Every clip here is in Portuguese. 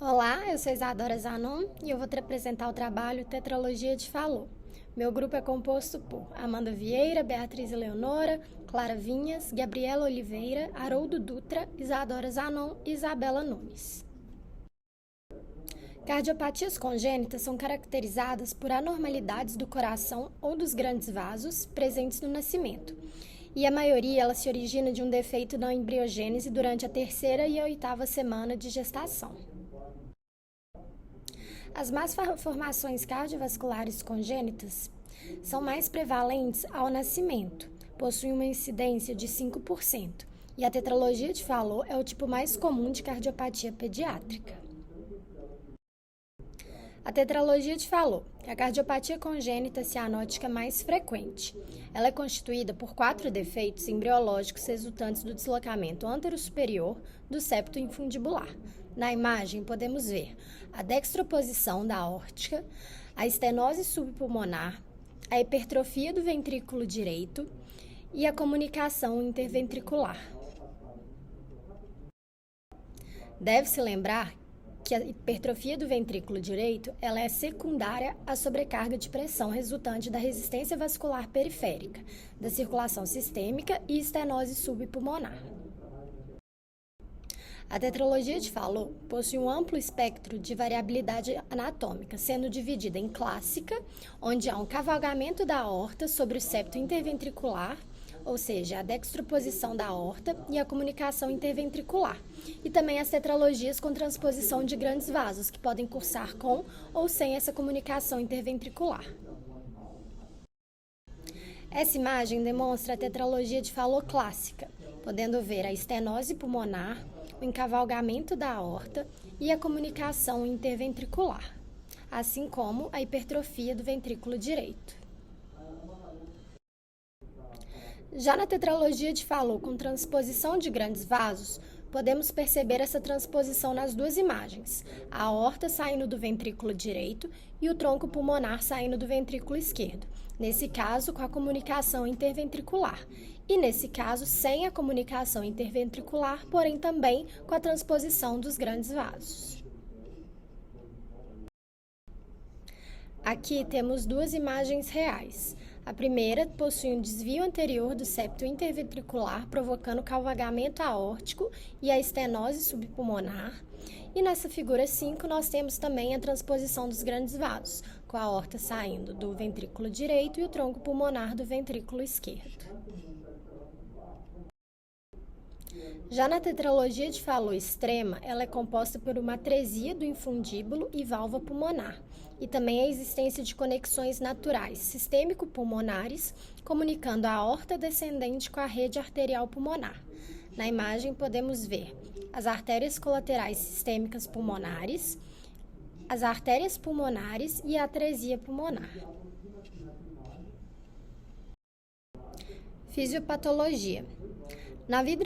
Olá, eu sou Isadora Zanon e eu vou te apresentar o trabalho Tetralogia de Fallot. Meu grupo é composto por Amanda Vieira, Beatriz Eleonora, Clara Vinhas, Gabriela Oliveira, Haroldo Dutra, Isadora Zanon e Isabela Nunes. Cardiopatias congênitas são caracterizadas por anormalidades do coração ou dos grandes vasos presentes no nascimento, e a maioria ela se origina de um defeito na embriogênese durante a terceira e a oitava semana de gestação. As más formações cardiovasculares congênitas são mais prevalentes ao nascimento, possuem uma incidência de 5%, e a tetralogia de Fallot é o tipo mais comum de cardiopatia pediátrica. A tetralogia de Fallot é a cardiopatia congênita cianótica mais frequente. Ela é constituída por 4 defeitos embriológicos resultantes do deslocamento antero-superior do septo infundibular. Na imagem, podemos ver a dextroposição da aórtica, a estenose subpulmonar, a hipertrofia do ventrículo direito e a comunicação interventricular. Deve-se lembrar que a hipertrofia do ventrículo direito ela é secundária à sobrecarga de pressão resultante da resistência vascular periférica, da circulação sistêmica e estenose subpulmonar. A tetralogia de Fallot possui um amplo espectro de variabilidade anatômica, sendo dividida em clássica, onde há um cavalgamento da aorta sobre o septo interventricular, ou seja, a dextroposição da aorta e a comunicação interventricular, e também as tetralogias com transposição de grandes vasos, que podem cursar com ou sem essa comunicação interventricular. Essa imagem demonstra a tetralogia de Fallot clássica, podendo ver a estenose pulmonar, o encavalgamento da aorta e a comunicação interventricular, assim como a hipertrofia do ventrículo direito. Já na tetralogia de Fallot com transposição de grandes vasos, podemos perceber essa transposição nas duas imagens, a aorta saindo do ventrículo direito e o tronco pulmonar saindo do ventrículo esquerdo, nesse caso com a comunicação interventricular, e nesse caso sem a comunicação interventricular, porém também com a transposição dos grandes vasos. Aqui temos duas imagens reais. A primeira possui um desvio anterior do septo interventricular, provocando cavalgamento aórtico e a estenose subpulmonar. E nessa figura 5, nós temos também a transposição dos grandes vasos, com a aorta saindo do ventrículo direito e o tronco pulmonar do ventrículo esquerdo. Já na tetralogia de Fallot extrema, ela é composta por uma atresia do infundíbulo e válvula pulmonar, e também a existência de conexões naturais sistêmico-pulmonares, comunicando a aorta descendente com a rede arterial pulmonar. Na imagem, podemos ver as artérias colaterais sistêmicas pulmonares, as artérias pulmonares e a atresia pulmonar. Fisiopatologia. Na vida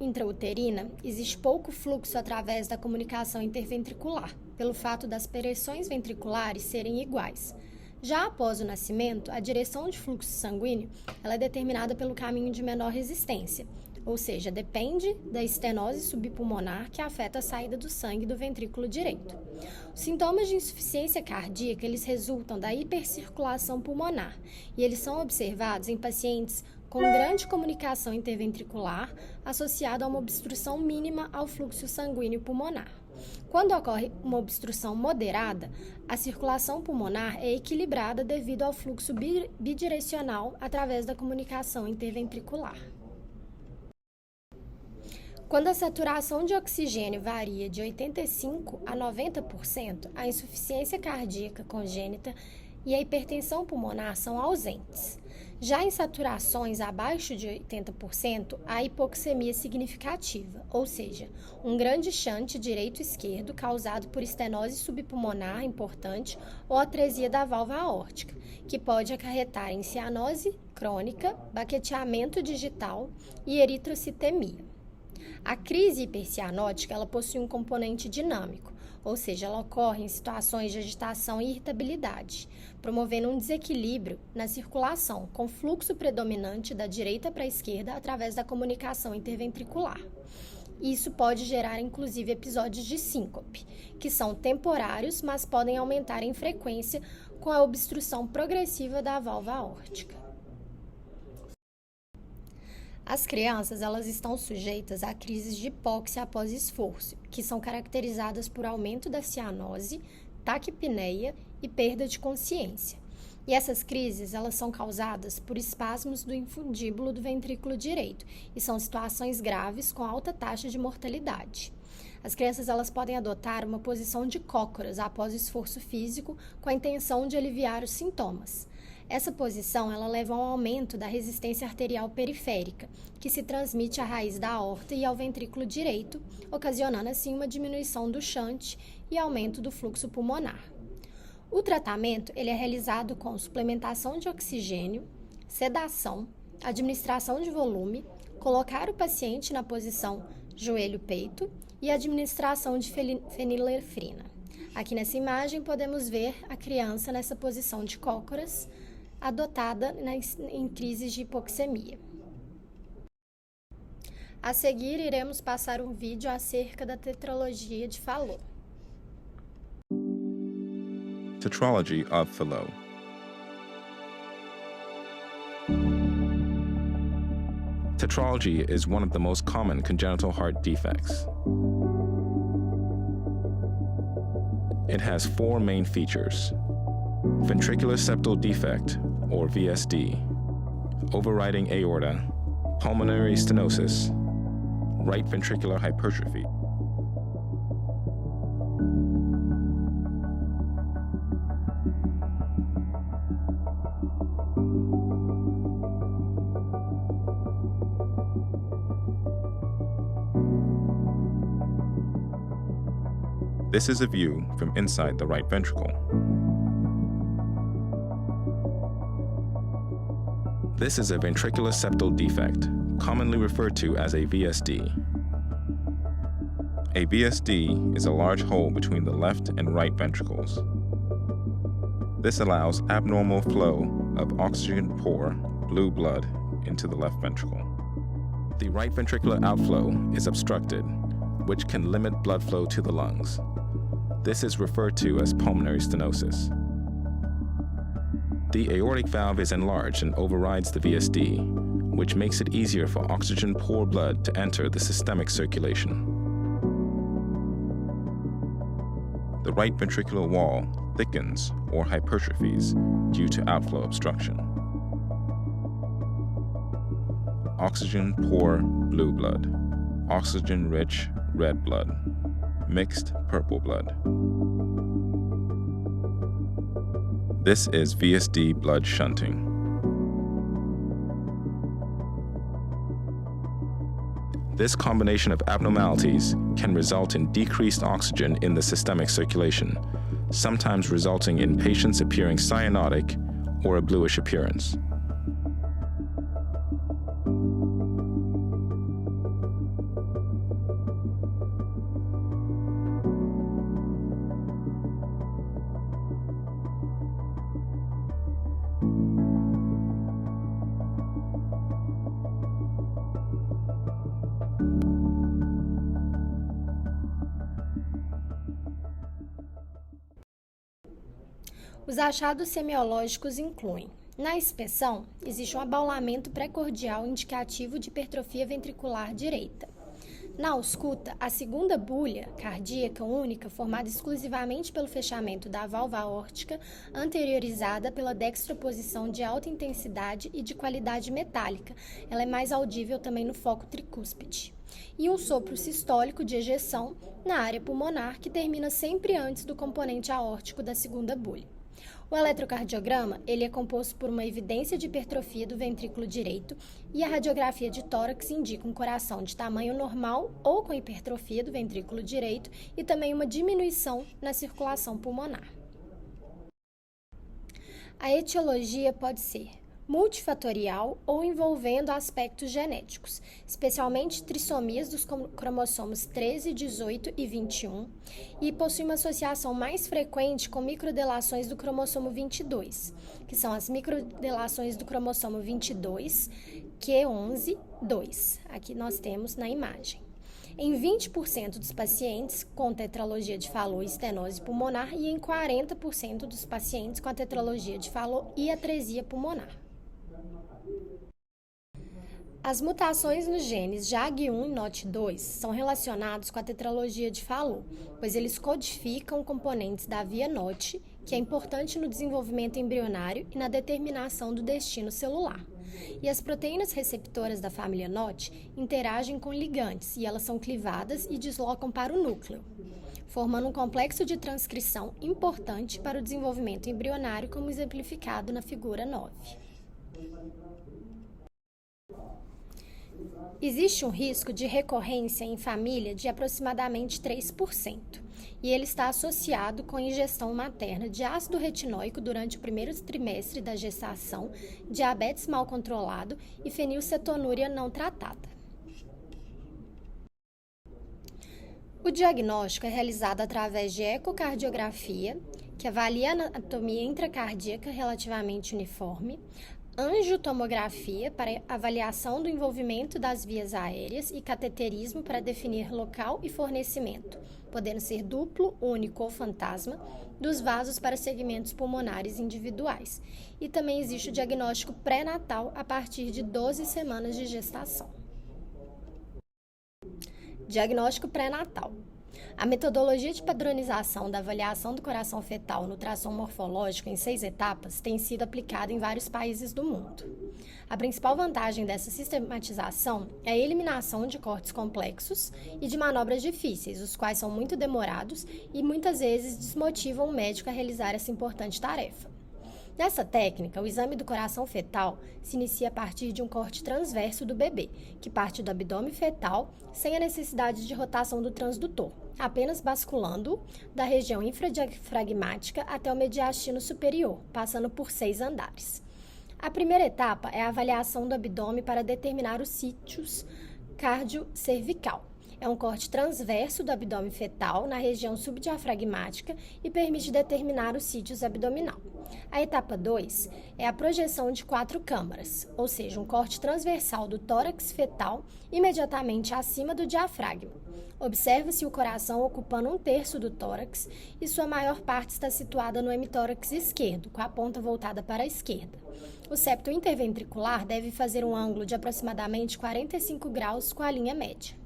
intrauterina, existe pouco fluxo através da comunicação interventricular, pelo fato das pressões ventriculares serem iguais. Já após o nascimento, a direção de fluxo sanguíneo ela é determinada pelo caminho de menor resistência, ou seja, depende da estenose subpulmonar que afeta a saída do sangue do ventrículo direito. Os sintomas de insuficiência cardíaca eles resultam da hipercirculação pulmonar e eles são observados em pacientes com grande comunicação interventricular associada a uma obstrução mínima ao fluxo sanguíneo pulmonar. Quando ocorre uma obstrução moderada, a circulação pulmonar é equilibrada devido ao fluxo bidirecional através da comunicação interventricular. Quando a saturação de oxigênio varia de 85% a 90%, a insuficiência cardíaca congênita e a hipertensão pulmonar são ausentes. Já em saturações abaixo de 80%, há hipoxemia significativa, ou seja, um grande shunt direito-esquerdo causado por estenose subpulmonar importante ou atresia da válvula aórtica, que pode acarretar em cianose crônica, baqueteamento digital e eritrocitemia. A crise hipercianótica ela possui um componente dinâmico, ou seja, ela ocorre em situações de agitação e irritabilidade, promovendo um desequilíbrio na circulação, com fluxo predominante da direita para a esquerda através da comunicação interventricular. e isso pode gerar inclusive episódios de síncope, que são temporários, mas podem aumentar em frequência com a obstrução progressiva da válvula aórtica. As crianças, elas estão sujeitas a crises de hipóxia após esforço, que são caracterizadas por aumento da cianose, taquipneia e perda de consciência. E essas crises, elas são causadas por espasmos do infundíbulo do ventrículo direito e são situações graves com alta taxa de mortalidade. As crianças, elas podem adotar uma posição de cócoras após esforço físico com a intenção de aliviar os sintomas. Essa posição, ela leva a um aumento da resistência arterial periférica, que se transmite à raiz da aorta e ao ventrículo direito, ocasionando assim uma diminuição do shunt e aumento do fluxo pulmonar. O tratamento ele é realizado com suplementação de oxigênio, sedação, administração de volume, colocar o paciente na posição joelho-peito e administração de feniletrina. Aqui nessa imagem podemos ver a criança nessa posição de cócoras, adotada em crises de hipoxemia. A seguir, iremos passar um vídeo acerca da tetralogia de Fallot. Tetralogy of Fallot. Tetralogy is one of the most common congenital heart defects. It has four main features: ventricular septal defect, or VSD, overriding aorta, pulmonary stenosis, right ventricular hypertrophy. This is a view from inside the right ventricle. This is a ventricular septal defect, commonly referred to as a VSD. A VSD is a large hole between the left and right ventricles. This allows abnormal flow of oxygen-poor blue blood into the left ventricle. The right ventricular outflow is obstructed, which can limit blood flow to the lungs. This is referred to as pulmonary stenosis. The aortic valve is enlarged and overrides the VSD, which makes it easier for oxygen-poor blood to enter the systemic circulation. The right ventricular wall thickens or hypertrophies due to outflow obstruction. Oxygen-poor blue blood, oxygen-rich red blood, mixed purple blood. This is VSD blood shunting. This combination of abnormalities can result in decreased oxygen in the systemic circulation, sometimes resulting in patients appearing cyanotic or a bluish appearance. Os achados semiológicos incluem: na inspeção, existe um abaulamento precordial indicativo de hipertrofia ventricular direita. Na ausculta, a segunda bulha cardíaca única, formada exclusivamente pelo fechamento da válvula aórtica, anteriorizada pela dextroposição de alta intensidade e de qualidade metálica. Ela é mais audível também no foco tricúspide. E um sopro sistólico de ejeção na área pulmonar, que termina sempre antes do componente aórtico da segunda bulha. O eletrocardiograma ele é composto por uma evidência de hipertrofia do ventrículo direito e a radiografia de tórax indica um coração de tamanho normal ou com hipertrofia do ventrículo direito e também uma diminuição na circulação pulmonar. A etiologia pode ser multifatorial ou envolvendo aspectos genéticos, especialmente trissomias dos cromossomos 13, 18 e 21, e possui uma associação mais frequente com microdeleções do cromossomo 22, que são as microdeleções do cromossomo 22, Q11, 2. Aqui nós temos na imagem. em 20% dos pacientes com tetralogia de Fallot e estenose pulmonar e em 40% dos pacientes com a tetralogia de Fallot e atresia pulmonar. As mutações nos genes JAG1 e NOT2 são relacionados com a tetralogia de Fallot, pois eles codificam componentes da via NOT, que é importante no desenvolvimento embrionário e na determinação do destino celular. E as proteínas receptoras da família NOT interagem com ligantes e elas são clivadas e deslocam para o núcleo, formando um complexo de transcrição importante para o desenvolvimento embrionário, como exemplificado na figura 9. Existe um risco de recorrência em família de aproximadamente 3%, e ele está associado com a ingestão materna de ácido retinóico durante o primeiro trimestre da gestação, diabetes mal controlado e fenilcetonúria não tratada. O diagnóstico é realizado através de ecocardiografia, que avalia a anatomia intracardíaca relativamente uniforme, angiotomografia para avaliação do envolvimento das vias aéreas e cateterismo para definir local e fornecimento, podendo ser duplo, único ou fantasma, dos vasos para segmentos pulmonares individuais. E também existe o diagnóstico pré-natal a partir de 12 semanas de gestação. Diagnóstico pré-natal. A metodologia de padronização da avaliação do coração fetal no ultrassom morfológico em 6 etapas tem sido aplicada em vários países do mundo. A principal vantagem dessa sistematização é a eliminação de cortes complexos e de manobras difíceis, os quais são muito demorados e muitas vezes desmotivam o médico a realizar essa importante tarefa. Nessa técnica, o exame do coração fetal se inicia a partir de um corte transverso do bebê, que parte do abdômen fetal sem a necessidade de rotação do transdutor, apenas basculando da região infradiafragmática até o mediastino superior, passando por 6 andares. A primeira etapa é a avaliação do abdômen para determinar os sítios cardio-cervical. É um corte transverso do abdômen fetal na região subdiafragmática e permite determinar os sítios abdominal. A etapa 2 é a projeção de 4 câmaras, ou seja, um corte transversal do tórax fetal imediatamente acima do diafragma. Observa-se o coração ocupando 1/3 do tórax e sua maior parte está situada no hemitórax esquerdo, com a ponta voltada para a esquerda. O septo interventricular deve fazer um ângulo de aproximadamente 45 graus com a linha média.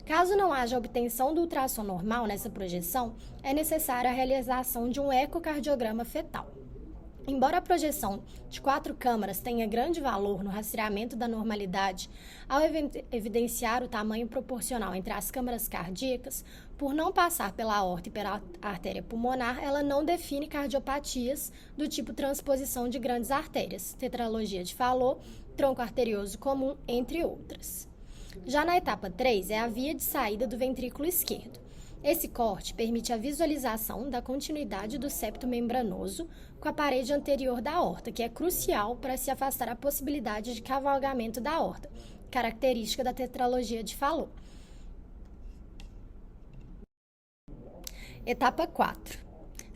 Caso não haja obtenção do ultrassom normal nessa projeção, é necessária a realização de um ecocardiograma fetal. Embora a projeção de 4 câmaras tenha grande valor no rastreamento da normalidade, ao evidenciar o tamanho proporcional entre as câmaras cardíacas, por não passar pela aorta e pela artéria pulmonar, ela não define cardiopatias do tipo transposição de grandes artérias, tetralogia de Fallot, tronco arterioso comum, entre outras. Já na etapa 3 é a via de saída do ventrículo esquerdo. Esse corte permite a visualização da continuidade do septo membranoso com a parede anterior da aorta, que é crucial para se afastar a possibilidade de cavalgamento da aorta, característica da tetralogia de Fallot. Etapa 4.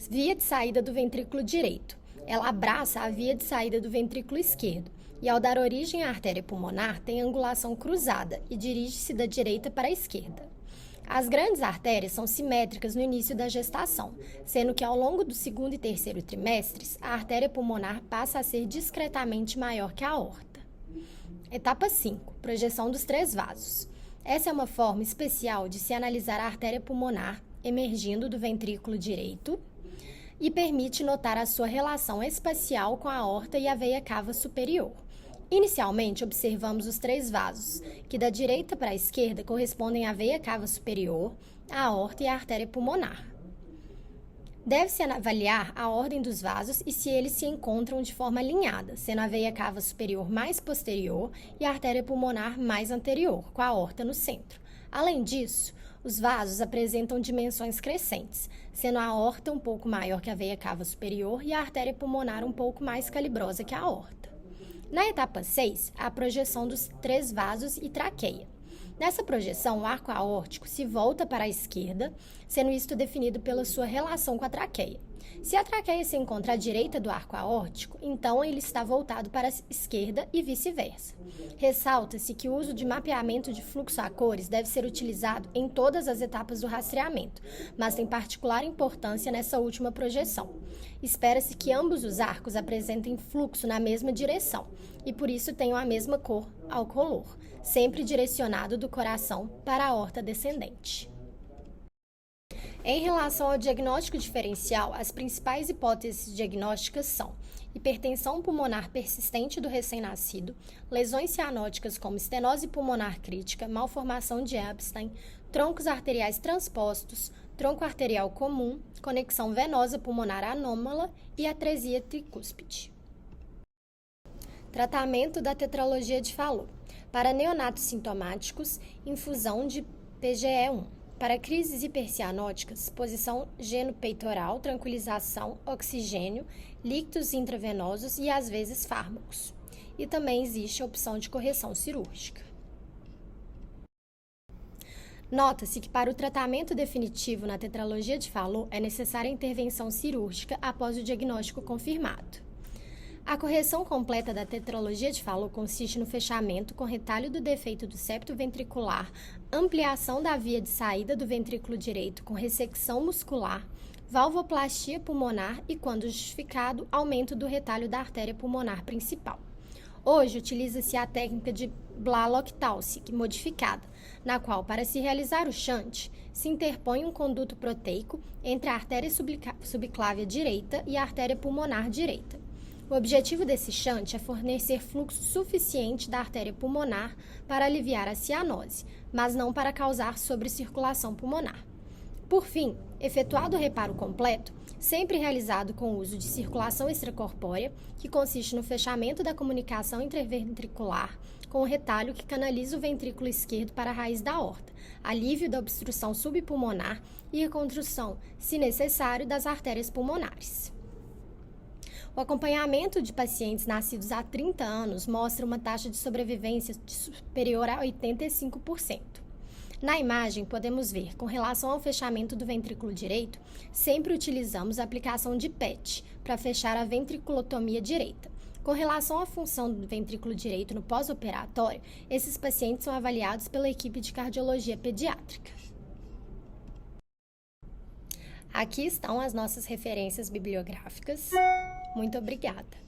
Via de saída do ventrículo direito. Ela abraça a via de saída do ventrículo esquerdo e, ao dar origem à artéria pulmonar, tem angulação cruzada e dirige-se da direita para a esquerda. As grandes artérias são simétricas no início da gestação, sendo que ao longo do 2º e 3º trimestres, a artéria pulmonar passa a ser discretamente maior que a aorta. Etapa 5. Projeção dos 3 vasos. Essa é uma forma especial de se analisar a artéria pulmonar emergindo do ventrículo direito e permite notar a sua relação espacial com a aorta e a veia cava superior. Inicialmente, observamos os 3 vasos, que da direita para a esquerda correspondem à veia cava superior, à aorta e à artéria pulmonar. Deve-se avaliar a ordem dos vasos e se eles se encontram de forma alinhada, sendo a veia cava superior mais posterior e a artéria pulmonar mais anterior, com a aorta no centro. Além disso, os vasos apresentam dimensões crescentes, sendo a aorta um pouco maior que a veia cava superior e a artéria pulmonar um pouco mais calibrosa que a aorta. Na etapa 6, a projeção dos 3 vasos e traqueia. Nessa projeção, o arco aórtico se volta para a esquerda, sendo isto definido pela sua relação com a traqueia. Se a traqueia se encontra à direita do arco aórtico, então ele está voltado para a esquerda e vice-versa. Ressalta-se que o uso de mapeamento de fluxo a cores deve ser utilizado em todas as etapas do rastreamento, mas tem particular importância nessa última projeção. Espera-se que ambos os arcos apresentem fluxo na mesma direção e por isso tenham a mesma cor alcolor, sempre direcionado do coração para a aorta descendente. Em relação ao diagnóstico diferencial, as principais hipóteses diagnósticas são hipertensão pulmonar persistente do recém-nascido, lesões cianóticas como estenose pulmonar crítica, malformação de Epstein, troncos arteriais transpostos, tronco arterial comum, conexão venosa pulmonar anômala e atresia tricúspide. Tratamento da tetralogia de Fallot. Para neonatos sintomáticos, infusão de PGE1. Para crises hipercianóticas, posição geno-peitoral, tranquilização, oxigênio, líquidos intravenosos e, às vezes, fármacos. E também existe a opção de correção cirúrgica. Nota-se que para o tratamento definitivo na tetralogia de Fallot é necessária a intervenção cirúrgica após o diagnóstico confirmado. A correção completa da tetralogia de Fallot consiste no fechamento com retalho do defeito do septo ventricular, ampliação da via de saída do ventrículo direito com ressecção muscular, valvoplastia pulmonar e, quando justificado, aumento do retalho da artéria pulmonar principal. Hoje, utiliza-se a técnica de Blalock-Taussig modificada, na qual, para se realizar o shunt, se interpõe um conduto proteico entre a artéria subclávia direita e a artéria pulmonar direita. O objetivo desse shunt é fornecer fluxo suficiente da artéria pulmonar para aliviar a cianose, mas não para causar sobrecirculação pulmonar. Por fim, efetuado o reparo completo, sempre realizado com o uso de circulação extracorpórea, que consiste no fechamento da comunicação interventricular com o retalho que canaliza o ventrículo esquerdo para a raiz da aorta, alívio da obstrução subpulmonar e reconstrução, se necessário, das artérias pulmonares. O acompanhamento de pacientes nascidos há 30 anos mostra uma taxa de sobrevivência superior a 85%. Na imagem, podemos ver, com relação ao fechamento do ventrículo direito, sempre utilizamos a aplicação de PET para fechar a ventriculotomia direita. Com relação à função do ventrículo direito no pós-operatório, esses pacientes são avaliados pela equipe de cardiologia pediátrica. Aqui estão as nossas referências bibliográficas. Muito obrigada!